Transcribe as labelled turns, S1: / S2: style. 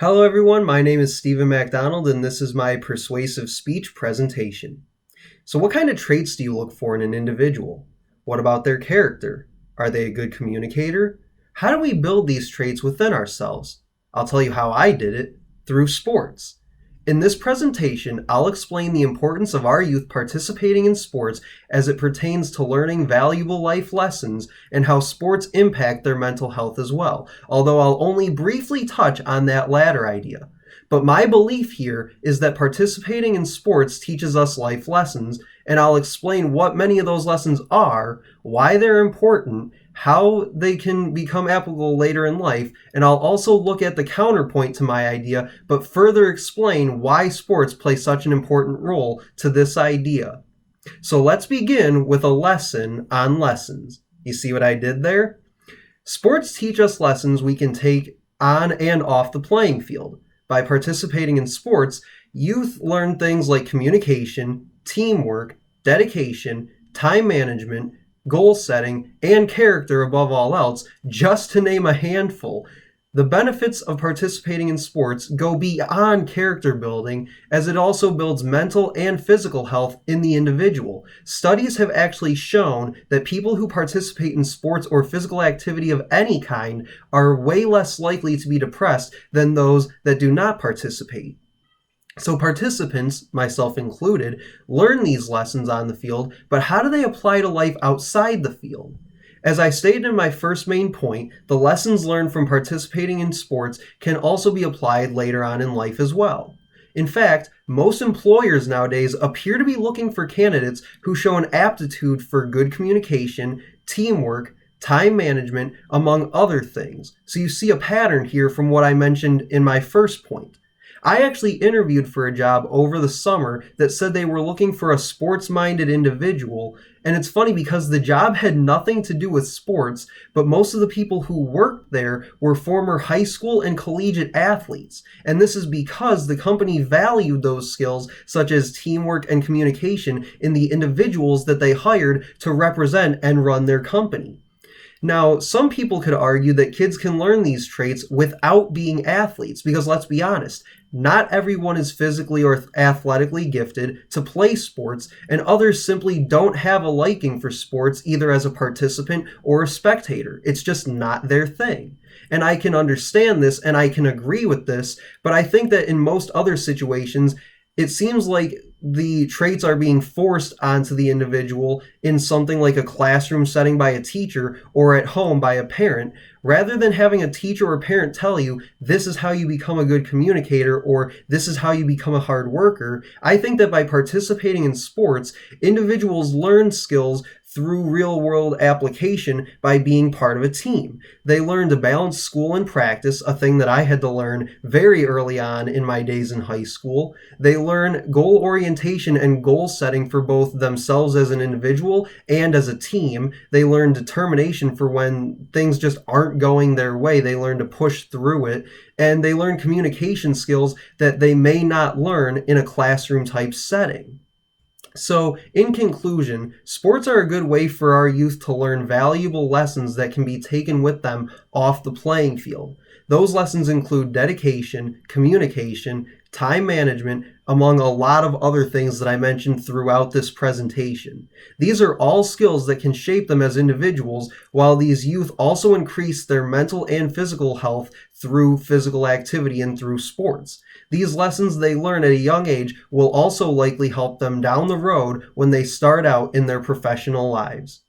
S1: Hello, everyone. My name is Stephen MacDonald, and this is my persuasive speech presentation. So, what kind of traits do you look for in an individual? What about their character? Are they a good communicator? How do we build these traits within ourselves? I'll tell you how I did it through sports. In this presentation, I'll explain the importance of our youth participating in sports as it pertains to learning valuable life lessons and how sports impact their mental health as well, although I'll only briefly touch on that latter idea. But my belief here is that participating in sports teaches us life lessons, and I'll explain what many of those lessons are, why they're important, how they can become applicable later in life, and I'll also look at the counterpoint to my idea, but further explain why sports play such an important role to this idea. So let's begin with a lesson on lessons. You see what I did there? Sports teach us lessons we can take on and off the playing field. By participating in sports, youth learn things like communication, teamwork, dedication, time management, goal setting, and character above all else, just to name a handful. The benefits of participating in sports go beyond character building, as it also builds mental and physical health in the individual. Studies have actually shown that people who participate in sports or physical activity of any kind are way less likely to be depressed than those that do not participate. So participants, myself included, learn these lessons on the field, but how do they apply to life outside the field? As I stated in my first main point, the lessons learned from participating in sports can also be applied later on in life as well. In fact, most employers nowadays appear to be looking for candidates who show an aptitude for good communication, teamwork, time management, among other things. So you see a pattern here from what I mentioned in my first point. I actually interviewed for a job over the summer that said they were looking for a sports-minded individual, and it's funny because the job had nothing to do with sports, but most of the people who worked there were former high school and collegiate athletes, and this is because the company valued those skills such as teamwork and communication in the individuals that they hired to represent and run their company. Now, some people could argue that kids can learn these traits without being athletes, because let's be honest, not everyone is physically or athletically gifted to play sports, and others simply don't have a liking for sports either as a participant or a spectator. It's just not their thing. And I can understand this and I can agree with this, but I think that in most other situations, it seems like the traits are being forced onto the individual in something like a classroom setting by a teacher or at home by a parent, rather than having a teacher or parent tell you, this is how you become a good communicator or this is how you become a hard worker. I think that by participating in sports, individuals learn skills through real-world application by being part of a team. They learn to balance school and practice, a thing that I had to learn very early on in my days in high school. They learn goal orientation and goal setting for both themselves as an individual and as a team. They learn determination for when things just aren't going their way. They learn to push through it. And they learn communication skills that they may not learn in a classroom type setting. So, in conclusion, sports are a good way for our youth to learn valuable lessons that can be taken with them off the playing field. Those lessons include dedication, communication, time management, among a lot of other things that I mentioned throughout this presentation. These are all skills that can shape them as individuals, while these youth also increase their mental and physical health through physical activity and through sports. These lessons they learn at a young age will also likely help them down the road when they start out in their professional lives.